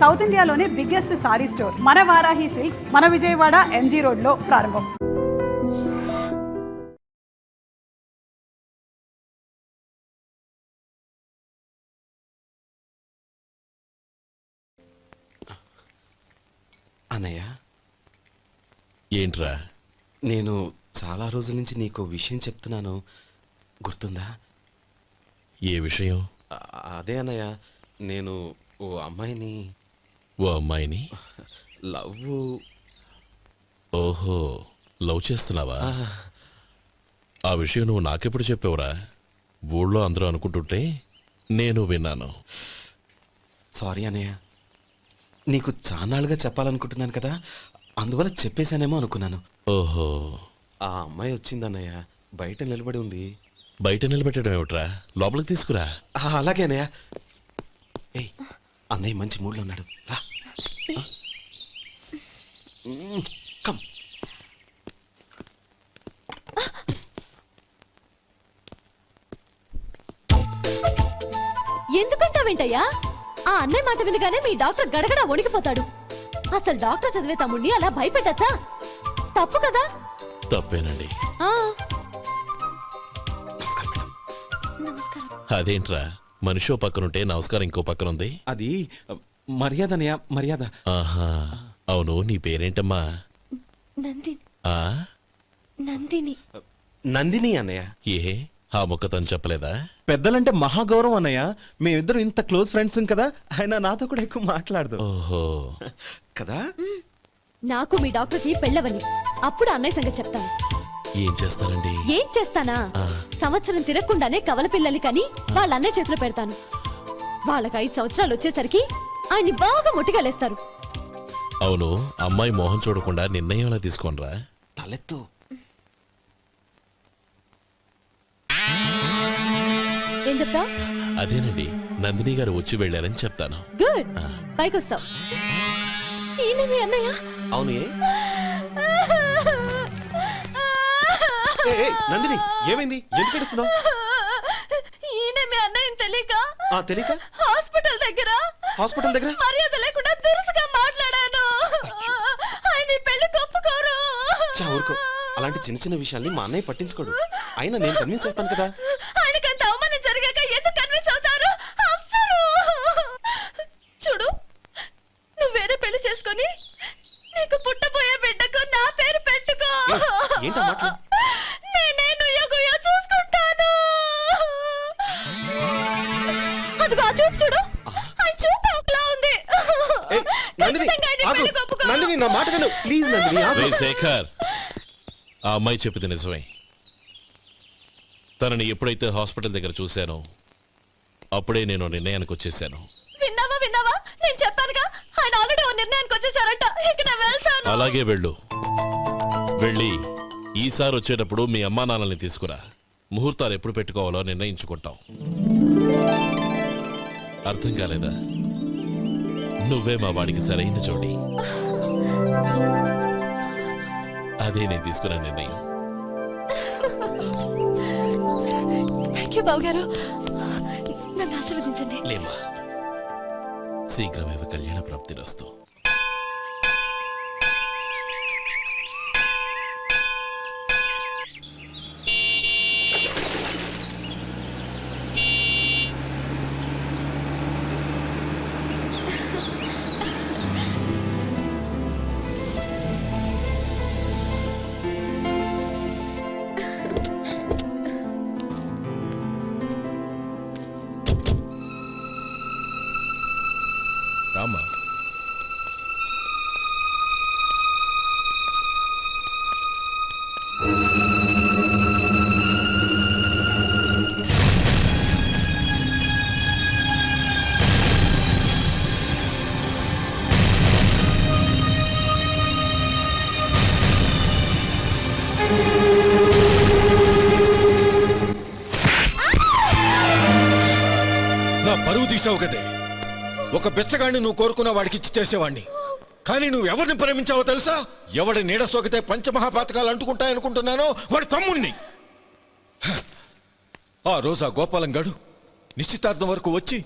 South ఇండియాలోనే biggest sorry store మన Varahi silks మన విజయవాడ ఎంజీ రోడ్ లో ప్రారంభం. అన్నయ్య, ఏంట్రా? నేను చాలా రోజుల నుంచి నీకు విషయం చెప్తున్నాను, గుర్తుందా? ఏ విషయం? అదే అన్నయ్య, నేను ఓ అమ్మాయిని లవ్. ఓహో, లవ్ చేస్తున్నావా? ఆ విషయం నువ్వు నాకెప్పుడు చెప్పావురా? ఊళ్ళో అందరూ అనుకుంటుంటే నేను విన్నాను. సారీ అన్నయ్య, నీకు చాన్నాళ్ళుగా చెప్పాలనుకుంటున్నాను కదా, అందువల్ల చెప్పేశానేమో అనుకున్నాను. ఓహో, ఆ అమ్మాయి వచ్చిందన్నయ్య, బయట నిలబడి ఉంది. బయట నిలబెట్టడం ఏమిట్రా? లోపలికి తీసుకురా. అలాగే అన్నయ్య. ఏయ్, అన్నయ్య మంచి మూడ్లో ఉన్నాడు, రా. కమ్. ఎందుకంటావేంటయ్యా? ఆ అన్నయ్య మాట వినగానే మీ డాక్టర్ గడగడ వణికిపోతాడు. అసలు డాక్టర్ చదివే తమ్ముడిని అలా భయపెట్టచ్చా? తప్పు కదా? తప్పేనండి. నమస్కారం. అదేంట్రా, మనిషో పక్కనుంటే నమస్కారం ఇంకో పక్కనుంది? అది మర్యాద అన్నయ్య, మర్యాద. ఆహా, అవును, నీ పేరేంటమ్మా? నందిని. ఆ నందిని. నందిని అన్నయ్య. ఏ, ఆ మొక్క తను చెప్పలేదా? పెద్దలంటే మహాగౌరవం అన్నయ్య, మేమిద్దరం ఇంత క్లోజ్ ఫ్రెండ్స్ కదా, ఆయన నాతో కూడా ఎక్కువ మాట్లాడదు. ఓహో కదా. నాకు మీ డాక్టర్కి పెళ్ళవని, అప్పుడు అన్నయ్య సంగతి చెప్తాను. ఏం చేస్తారండి? ఏం చేస్తానా? సంవత్సరం తిరగకుండానే కవల పిల్లలు కని వాళ్ళ అన్నయ్య చేతిలో పెడతాను. వాళ్ళకి 5 సంవత్సరాలు వచ్చేసరికి ఆయన్ని బాగా ముట్టిగలేస్తారు. అవును, అమ్మాయి మోహం చూడకుండా నిర్ణయం ఎలా తీసుకోనరా? తలెత్తు. ఏం చెప్తా? అదేనండి, నందిని గారు వచ్చి వెళ్ళారని చెప్తాను. గుడ్, పైకొస్తావు. ఈయన మీ అన్నయ్య? అవును. నందిని, ఏమైంది? ఎందుకు ఏడుస్తున్నావు? ఈయన మీ అన్నయ్యని తెలియక తెలియక హాస్పిటల్ దగ్గర మర్యాద లేకుండా దురుసుగా మాట్లాడాను. ఆయన ఈ పెళ్లి ఒప్పుకోరు. ఊరుకో, అలాంటి చిన్న చిన్న విషయాల్ని మా అన్నయ్య పట్టించుకోడు. అయినా నేను కన్విన్స్ చేస్తాను కదా. ఆయనకంత అవమానం జరిగాక ఎందుకు కన్విన్స్ అవుతారు? అవ్వరు. చూడు, నువ్వు వేరే పెళ్లి చేసుకొని నీకు పుట్టబోయే బిడ్డకు నా పేరు పెట్టుకో. ఏంటో మాట్లాడు. నేనే నుయ్యో చూసుకుంటాను. అదిగో ఆ చూపు చూడు, ఆ చూపు ఒకలా ఉంది. నందిని, నా మాట విను ప్లీజ్. నందిని, శేఖర్, ఆ అమ్మాయి చెప్పింది నిజమే. తనని ఎప్పుడైతే హాస్పిటల్ దగ్గర చూశానో అప్పుడే నేను నిర్ణయానికి వచ్చేసాను. విన్నావా? నేను చెప్పానుగా, ఆయన ఆల్రెడీ ఓ నిర్ణయానికి వచ్చేసారట. ఇక నేను వెళ్తాను. అలాగే వెళ్ళు. వెళ్ళి ఈసారి వచ్చేటప్పుడు మీ అమ్మా నాన్నల్ని తీసుకురా. ముహూర్తాలు ఎప్పుడు పెట్టుకోవాలో నిర్ణయించుకుంటాం. అర్థం కాలేదా? నువ్వే మా వాడికి సరైన జోడి. అదే నేను తీసుకున్న నిర్ణయం. బావగారు, నన్ను ఆశీర్వదించండి. లేమా, శీఘ్రమేవ కళ్యాణ ప్రాప్తిరస్తు. రామా, నా పరువు తీసావు కదే. ఒక బిచ్చగాడిని నువ్వు కోరుకున్న వాడికి ఇచ్చి చేసేవాడిని. కానీ నువ్వు ఎవరిని ప్రేమించావో తెలుసా? ఎవడి నీడ సోకితే పంచమహాపాతకాలు అంటుకుంటాయనుకుంటున్నానో వాడి తమ్ముణ్ణి. ఆ రోజు ఆ గోపాలం గాడు నిశ్చితార్థం వరకు వచ్చి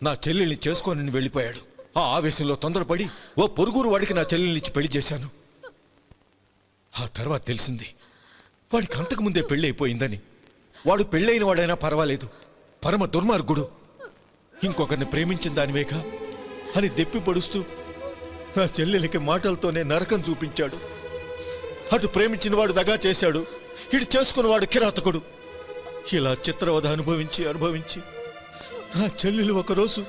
నా చెల్లెల్ని చేసుకొని వెళ్ళిపోయాడు. ఆ ఆవేశంలో తొందరపడి ఓ పొరుగురు వాడికి నా చెల్లెల్నిచ్చి పెళ్లి చేశాను. ఆ తర్వాత తెలిసింది వాడికి అంతకుముందే పెళ్లి అయిపోయిందని. వాడు పెళ్ళైన వాడైనా పర్వాలేదు, పరమ దుర్మార్గుడు. ఇంకొకరిని ప్రేమించిన దానివేగా అని దెప్పి పడుస్తూ నా చెల్లెలికి మాటలతోనే నరకం చూపించాడు. అటు ప్రేమించిన వాడు దగా చేశాడు, ఇటు చేసుకున్నవాడు కిరాతకుడు. ఇలా చిత్రవధ అనుభవించి నా చెల్లెలు ఒకరోజు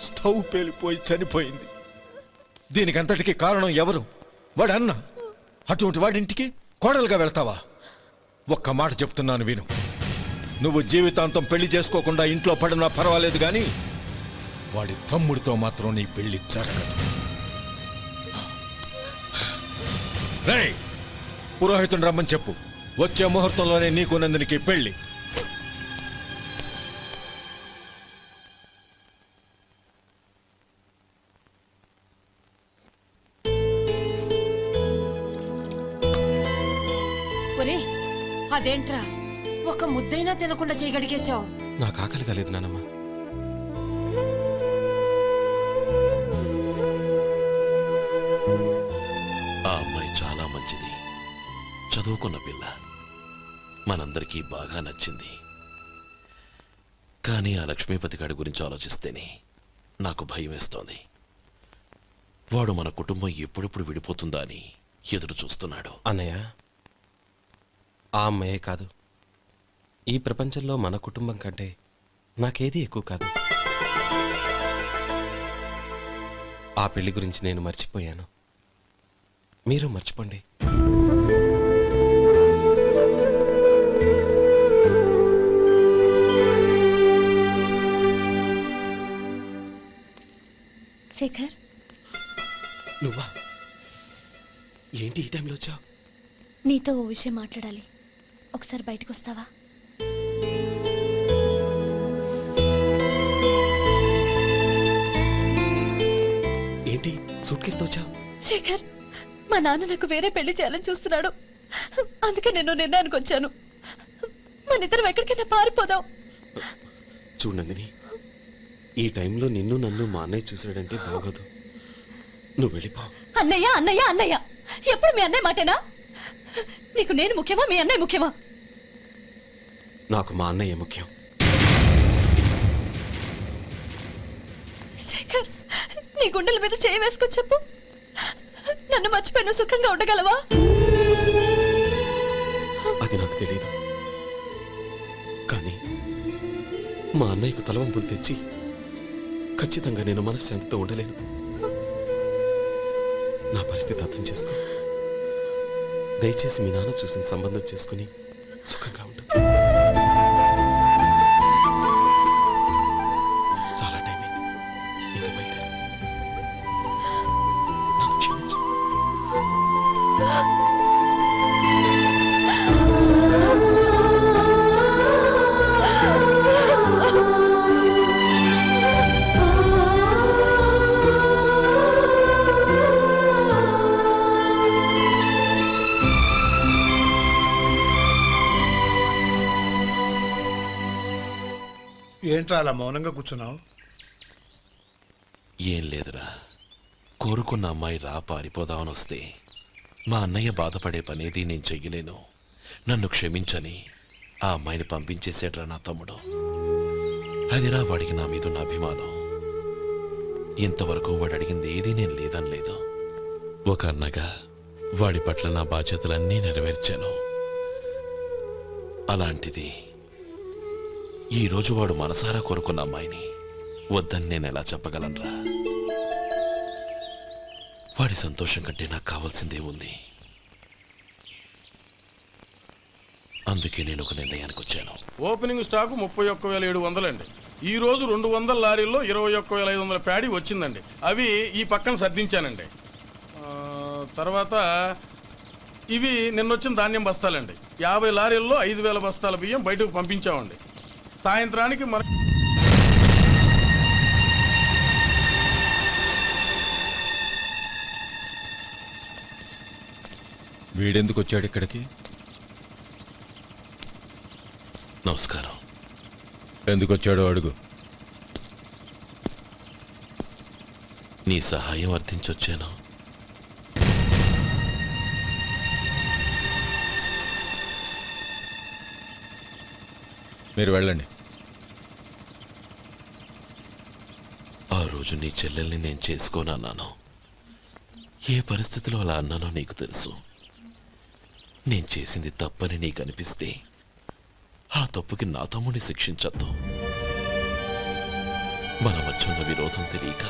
స్టవ్ పేలిపోయి చనిపోయింది. దీనికంతటికి కారణం ఎవరు? వాడు అన్న. అటువంటి వాడింటికి కోడలుగా వెళ్తావా? ఒక్క మాట చెప్తున్నాను విను. నువ్వు జీవితాంతం పెళ్లి చేసుకోకుండా ఇంట్లో పడినా పర్వాలేదు, కానీ వాడి తమ్ముడితో మాత్రం నీ పెళ్లి జరగదు. రేయ్, పురోహితుని రమ్మని చెప్పు. వచ్చే ముహూర్తంలోనే నీకు నందినికి పెళ్లి. ఒరే, అదేంట్రా ఒక ముద్దైనా తినకుండా చేయగడిగేశావు? నాకు ఆకలి కాలేదు నానమ్మ. ఆ అమ్మాయి చాలా మంచిది, చదువుకున్న పిల్ల, మనందరికీ బాగా నచ్చింది. కానీ ఆ లక్ష్మీపతి గారి గురించి ఆలోచిస్తేనే నాకు భయం వేస్తోంది. వాడు మన కుటుంబం ఎప్పుడెప్పుడు విడిపోతుందా అని ఎదురు చూస్తున్నాడు. అన్నయ్య, ఆ అమ్మాయే కాదు, ఈ ప్రపంచంలో మన కుటుంబం కంటే నాకేది ఎక్కువ కాదు. ఆ పెళ్లి గురించి నేను మర్చిపోయాను, మీరు మర్చిపోండి. శేఖర్, నువ్వా? ఏంటి ఈ టైంలో వచ్చావు? నీతో ఓ విషయం మాట్లాడాలి. ఒకసారి బయటకు వస్తావా? ఏంటి సూట్ కేసుతో వచ్చావు? శేఖర్, మా నాన్న నాకు వేరే పెళ్లి చేయాలని చూస్తున్నాడు. అందుకే నేను నిర్ణయానికి వచ్చాను. మన ఇద్దరం ఎక్కడికైనా పారిపోదాం. చూడండి, ఈ టైంలో నిన్ను నన్ను మా అన్నయ్య చూసాడంటే బాగోదు. నువ్వు వెళ్ళిపో. అన్నయ్య అన్నయ్య అన్నయ్య, ఎప్పుడు మీ అన్నయ్య మాటేనా? నీకు నేను ముఖ్యమా, మీ అన్నయ్య ముఖ్యమా? నాకు మా అన్నయ్య ముఖ్యం. శేఖర్, నీ గుండెల మీద చేయి వేసుకొని చెప్పు, నన్ను మర్చిపోయిన సుఖంగా ఉండగలవా? అది నాకు తెలియదు, కానీ మా అన్నయ్యకు తలవంపులు తెచ్చి ఖచ్చితంగా నేను మనశ్శాంతితో ఉండలేను. నా పరిస్థితి అర్థం చేసుకో. దయచేసి మీ నాన్న చూసిన సంబంధం చేసుకుని సుఖంగా ఉండు. చాలా టైం అయింది, ఇంకా బయలుదేరు. నన్ను క్షమించు. ఏంట్రా అలా మౌనంగా కూర్చున్నావు? ఏం లేదురా, కోరుకున్న అమ్మాయి రా పారిపోదామని వస్తే మా అన్నయ్య బాధపడే పనేది నేను చెయ్యలేను. నన్ను క్షమించని ఆ అమ్మాయిని పంపించేసేట్రా నా తమ్ముడు. అదిరా వాడికి నా మీద ఉన్న అభిమానం. ఇంతవరకు వాడు అడిగింది ఏదీ నేను లేదని లేదు. ఒక అన్నగా వాడి పట్ల నా బాధ్యతలన్నీ నెరవేర్చాను. అలాంటిది ఈరోజు వాడు మనసారా కోరుకున్న అమ్మాయిని వద్దని నేను ఎలా చెప్పగలనురా? వాడి సంతోషం కంటే నాకు కావాల్సిందే ఉంది. అందుకే నేను ఒక నిర్ణయానికి వచ్చాను. ఓపెనింగ్ స్టాకు 31,700 అండి. ఈ రోజు 200 లారీల్లో 21,500 ప్యాడీ వచ్చిందండి. అవి ఈ పక్కన సర్దించానండి. తర్వాత ఇవి నిన్నొచ్చిన ధాన్యం బస్తాలండి. 50 లారీల్లో 5,000 బస్తాల బియ్యం బయటకు పంపించామండి. సాయంత్రానికి మన వీడెందుకు వచ్చాడు ఇక్కడికి? నమస్కారం. ఎందుకు వచ్చాడో అడుగు. నీ సహాయం అర్థించొచ్చాను. మీరు వెళ్ళండి. ఆ రోజు నీ చెల్లెల్ని నేను చేసుకోనన్నాను. ఏ పరిస్థితిలో అలా అన్నానో నీకు తెలుసు. నేను చేసింది తప్పని నీకు అనిపిస్తే ఆ తప్పుకి నా తమ్ముడిని శిక్షించద్దు. మన మధ్య ఉన్న విరోధం తెలియక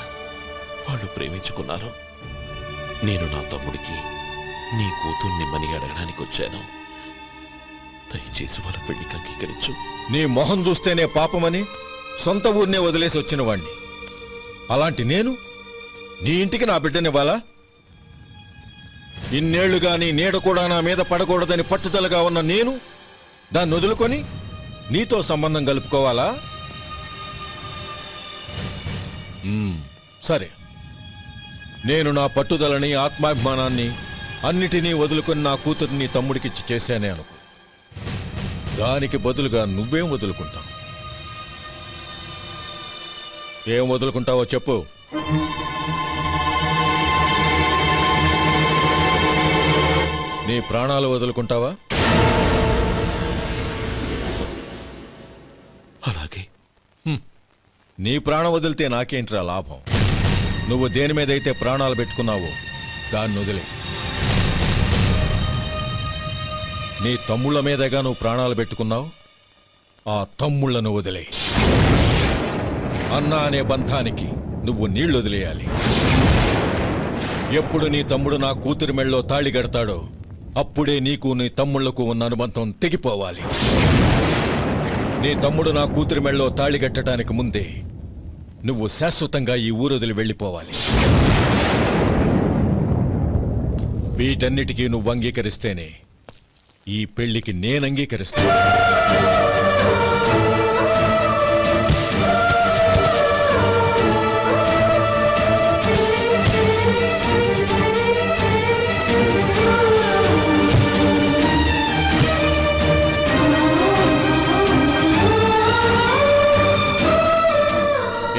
వాళ్ళు ప్రేమించుకున్నారు. నేను నా తమ్ముడికి నీ కూతుర్నిమ్మని అడగడానికి వచ్చాను. దయచేసి వాళ్ళ పెళ్లికి అంగీకరించు. నీ మొహం చూస్తేనే పాపమని సొంత ఊరినే వదిలేసి వచ్చిన వాణ్ణి. అలాంటి నేను నీ ఇంటికి నా బిడ్డనివ్వాలా? ఇన్నేళ్లుగా నీ నీడ కూడా నా మీద పడకూడదని పట్టుదలగా ఉన్న నేను దాన్ని వదులుకొని నీతో సంబంధం కలుపుకోవాలా? సరే, నేను నా పట్టుదలని ఆత్మాభిమానాన్ని అన్నిటినీ వదులుకొని నా కూతుర్ని తమ్ముడికిచ్చి చేశానే అనుకో. దానికి బదులుగా నువ్వేం వదులుకుంటావు? ఏం వదులుకుంటావో చెప్పు. నీ ప్రాణాలు వదులుకుంటావా? అలాగే. నీ ప్రాణం వదిలితే నాకేంట్రా లాభం? నువ్వు దేని మీదైతే ప్రాణాలు పెట్టుకున్నావో దాన్ని వదిలే. నీ తమ్ముళ్ళ మీదగా నువ్వు ప్రాణాలు పెట్టుకున్నావు. ఆ తమ్ముళ్లను వదిలే. అన్న అనే బంధానికి నువ్వు నీళ్లు వదిలేయాలి. ఎప్పుడు నీ తమ్ముడు నా కూతురి మెళ్ళలో తాళి కడతాడో అప్పుడే నీకు నీ తమ్ముళ్లకు ఉన్న అనుబంధం తెగిపోవాలి. నీ తమ్ముడు నా కూతురి మెళ్ళలో తాళి కట్టడానికి ముందే నువ్వు శాశ్వతంగా ఈ ఊరొదిలి వెళ్ళిపోవాలి. వీటన్నిటికీ నువ్వు అంగీకరిస్తేనే ఈ పెళ్లికి నేను అంగీకరిస్తాను.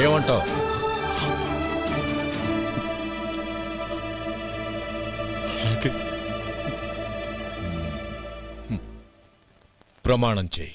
ఏమంటావు? ప్రమాణం చేయి.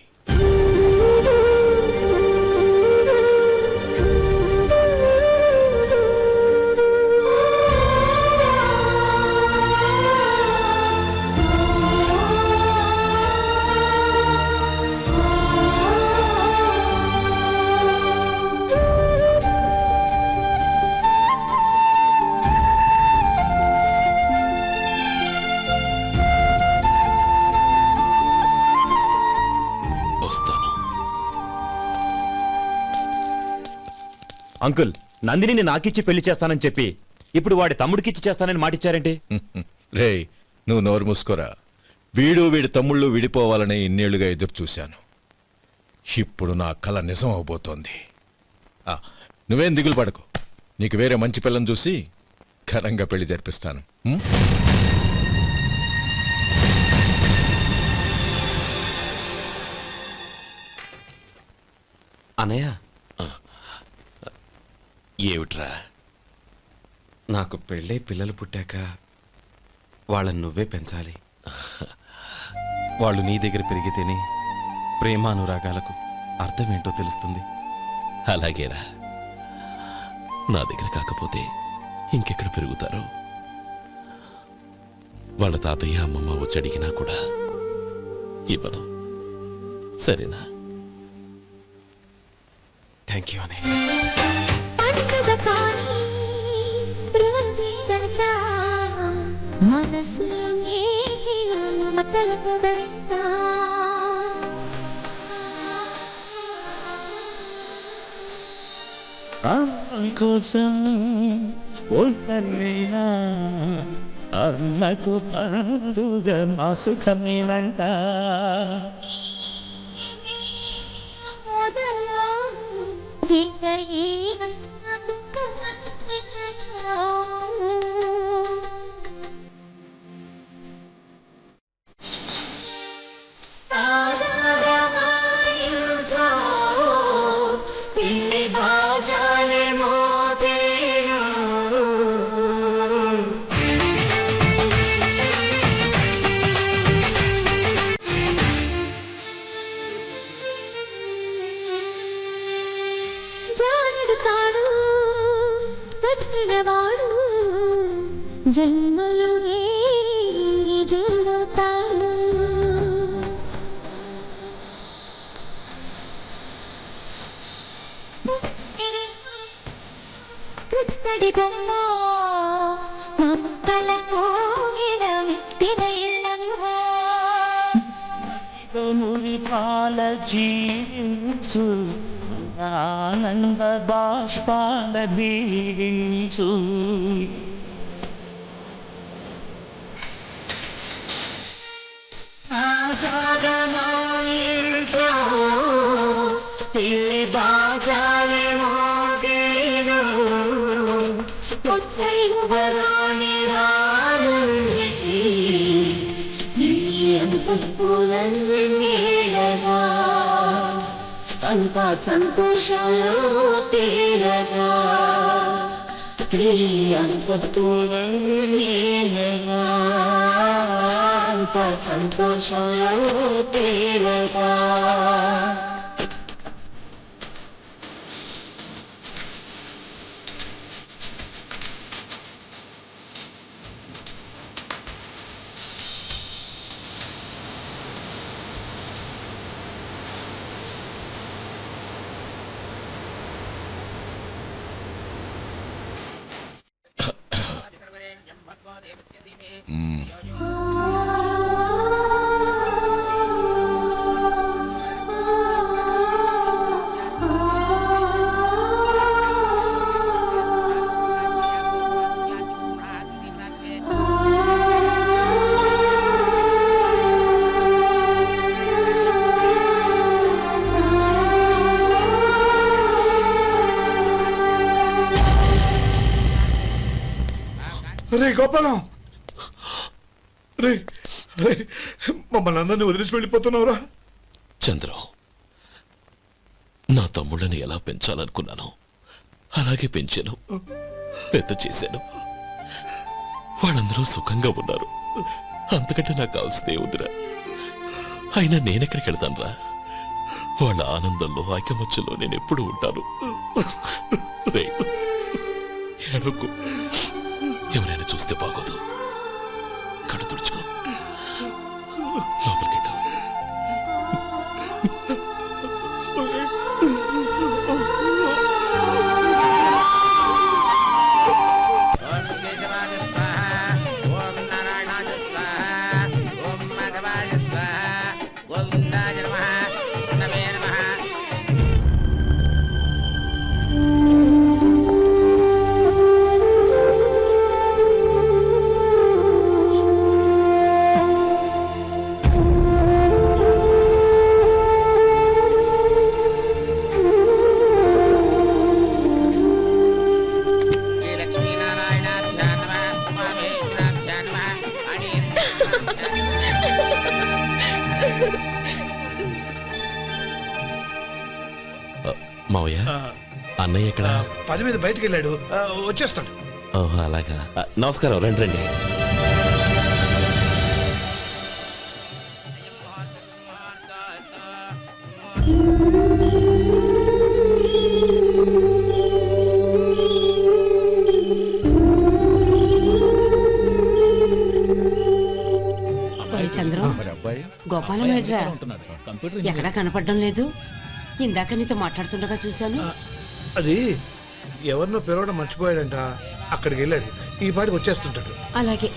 అంకుల్, నందినిని నాకిచ్చి పెళ్లి చేస్తానని చెప్పి ఇప్పుడు వాడి తమ్ముడికిచ్చి చేస్తానని మాటిచ్చారేంటి? రే, నువ్వు నోరు మూసుకోరా. వీడి తమ్ముళ్ళు విడిపోవాలనే ఇన్నేళ్లుగా ఎదురు చూశాను. ఇప్పుడు నా కల నిజం అవబోతోంది. నువ్వేం దిగులు పడకు. నీకు వేరే మంచి పిల్లని చూసి ఘనంగా పెళ్లి జరిపిస్తాను. అనయ్య, ఏమిట్రా? నాకు పెళ్ళై పిల్లలు పుట్టాక వాళ్ళని నువ్వే పెంచాలి. వాళ్ళు నీ దగ్గర పెరిగితేనే ప్రేమానురాగాలకు అర్థమేంటో తెలుస్తుంది. అలాగేరా. నా దగ్గర కాకపోతే ఇంకెక్కడ పెరుగుతారు? వాళ్ళ తాతయ్య అమ్మమ్మ వచ్చి అడిగినా కూడా ఇవ్వను. సరేనా? థ్యాంక్ యూ అనే. మనసు కోసం ఒంటరినా అన్నకు పండుగ మా సుఖమేనంట. వాడు జన్మలు జరుగుతాడు. కృష్ణడి బొమ్మ మమతల కోగిల విత్తిన ఇల్లమ్మ. మురిపాల జీవించు ఆనంద బాష్పాల దీవించు. ఆసాగనాయించో పిల్లి బాజాలే మోగేను కొత్తై వరాణి రానుంది పూలగా అంత సంతోషంలో తీరగా అంత పూలగా అంత సంతోషంలో తీరగా. రే గోపాలం, రే రే మమ్మల్ని అందరినీ వదిలేసి వెళ్ళిపోతున్నావురా? చంద్రం, నా తమ్ముళ్ళని ఎలా పెంచాలనుకున్నానో అలాగే పెంచాను, పెద్ద చేశాను. వాళ్ళందరూ సుఖంగా ఉన్నారు. అంతకంటే నాకు కావాల్సిందే వద్దురా. అయినా నేనెక్కడికి వెళ్తానురా? వాళ్ళ ఆనందంలో ఐకమత్యంలో నేను ఎప్పుడు ఉంటాను. రే ఎడకు, ఎవరైనా చూస్తే బాగోదు. కళ్ళు తుడుచుకో, లోపలికి వెళ్ళు. మావయ్య, అన్నయ్య ఎక్కడ? పని మీద బయటికి వెళ్ళాడు, వచ్చేస్తాడు. ఓహో అలాగా. నమస్కారం, రండి రండి. చంద్రం, గోపాలం ఏడ్రా? ఎక్కడా కనపడడం లేదు. ఇందాక నీతో మాట్లాడుతుండగా చూశాను. అది ఎవరినో పిలవడం మర్చిపోయాడంట, అక్కడికి వెళ్ళాడు. ఈ పాటికి వచ్చేస్తుంటాడు. అలాగే.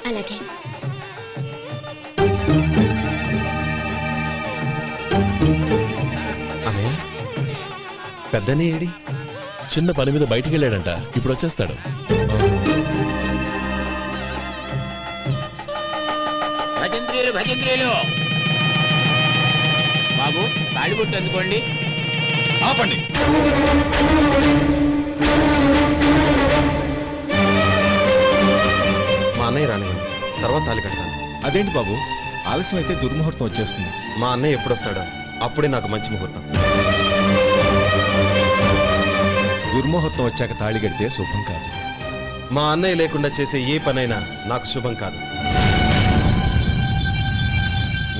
అలాగే. పెద్దని ఏడి? చిన్న పని మీద బయటికి వెళ్ళాడంట, ఇప్పుడు వచ్చేస్తాడు. భజంత్రీలు భజంత్రీలు బాబు తాళిబొట్టు అందుకోండి. ఆపండి. మా అన్నయ్య రానివ్వండి, తర్వాత తాళి కడతాను. అదేంటి బాబు, ఆలస్యం అయితే దుర్ముహూర్తం వచ్చేస్తుంది. మా అన్నయ్య ఎప్పుడు వస్తాడో అప్పుడే నాకు మంచి ముహూర్తం. దుర్ముహూర్తం వచ్చాక తాళి కడితే శుభం కాదు. మా అన్నయ్య లేకుండా చేసే ఏ పనైనా నాకు శుభం కాదు.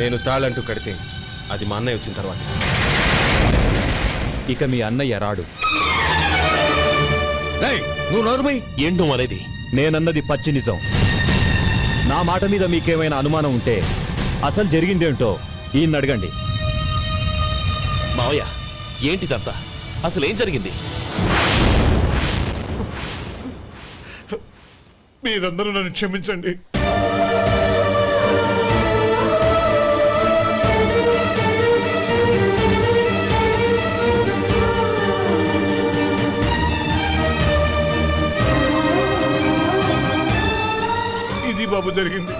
నేను తాళంటూ కడితే అది మా అన్నయ్య వచ్చిన తర్వాత. ఇక మీ అన్నయ్య రాడు. రేయ్, నువ్వు నోరుమై. ఏంటో అనేది? నేనన్నది పచ్చి నిజం. నా మాట మీద మీకేమైనా అనుమానం ఉంటే అసలు జరిగిందేంటో ఈయన్ని అడగండి. మావయ్య, ఏంటిదంతా? అసలు ఏం జరిగింది? మీరందరూ నన్ను క్షమించండి. ఇది బాబు జరిగింది.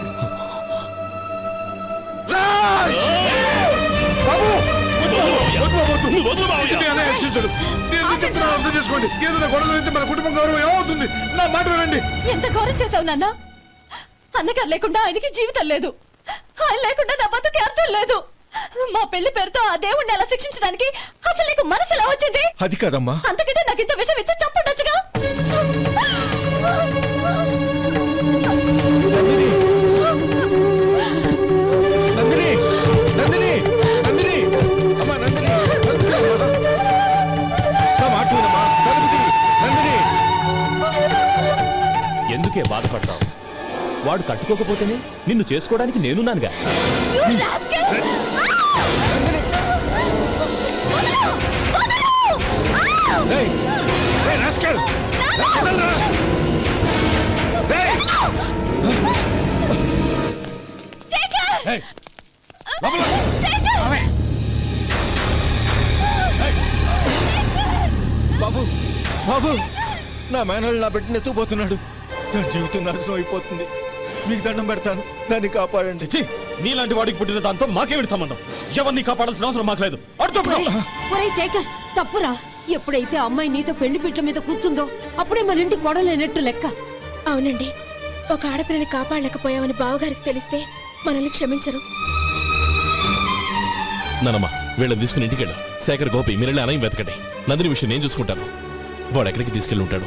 బాబు రక్షించడు. నేను చెప్తున్నాను, అర్థం చేసుకోండి. ఏదైనా గొడవ అయితే మన కుటుంబం గౌరవం ఏమవుతుంది? నా మాట వినండి. ఎంత ఘోరం చేసావు నాన్న. అన్నగారు లేకుండా ఆయనకి జీవితం లేదు, ఆయన లేకుండా నా బతుకి అర్థం లేదు. మా పెళ్లి పేరుతో ఆ దేవుణ్ణి అలా శిక్షించడానికి అసలు నీకు మనసు ఎలా వచ్చింది? అది కాదమ్మా. అంతకంటే నాకు ఇంత విషయం ఇచ్చి చంపడొచ్చుగా. నందిని, నందిని, నందిని, అమ్మా నందిని, నందిని అమ్మా. నా మాట వినమ్మా. తలుపుతి, నందిని. ఎందుకే బాధపడతావు? వాడు కట్టుకోకపోతేనే నిన్ను చేసుకోవడానికి నేనున్నానుగా. రేయ్, రేయ్ రాస్కెల్. వదలరా. రేయ్. రేయ్, లోపల. రేయ్. బాబు, బాబు, నా మేనల్ని నా బిడ్డను ఎత్తుకుపోతున్నాడు. నా జీవితం నాశనం అయిపోతుంది. మీకు దండం పెడతాను, దాన్ని కాపాడండి. చిచి, నీలాంటి వాడికి పుట్టిన దాంతో మాకేమిటి సంబంధం? ఎవరిని కాపాడాల్సిన అవసరం మాకు లేదు. ఒరేయ్ శేఖర్, తప్పురా. ఎప్పుడైతే అమ్మాయి నీతో పెళ్లి పీటల మీద కూర్చుందో అప్పుడే మన ఇంటి కొడలేనట్టు లెక్క. అవునండి, ఒక ఆడపిల్లని కాపాడలేకపోయామని బావగారికి తెలిస్తే మనల్ని క్షమించరు. నానమ్మ, వీళ్ళని తీసుకుని ఇంటికి వెళ్ళు. శేఖర్, గోపి, మీరెళ్ళి అన్నయ్య వెతకండి. నందిని విషయం నేను చూసుకుంటాను. వాడు ఎక్కడికి తీసుకెళ్ళి ఉంటాడు?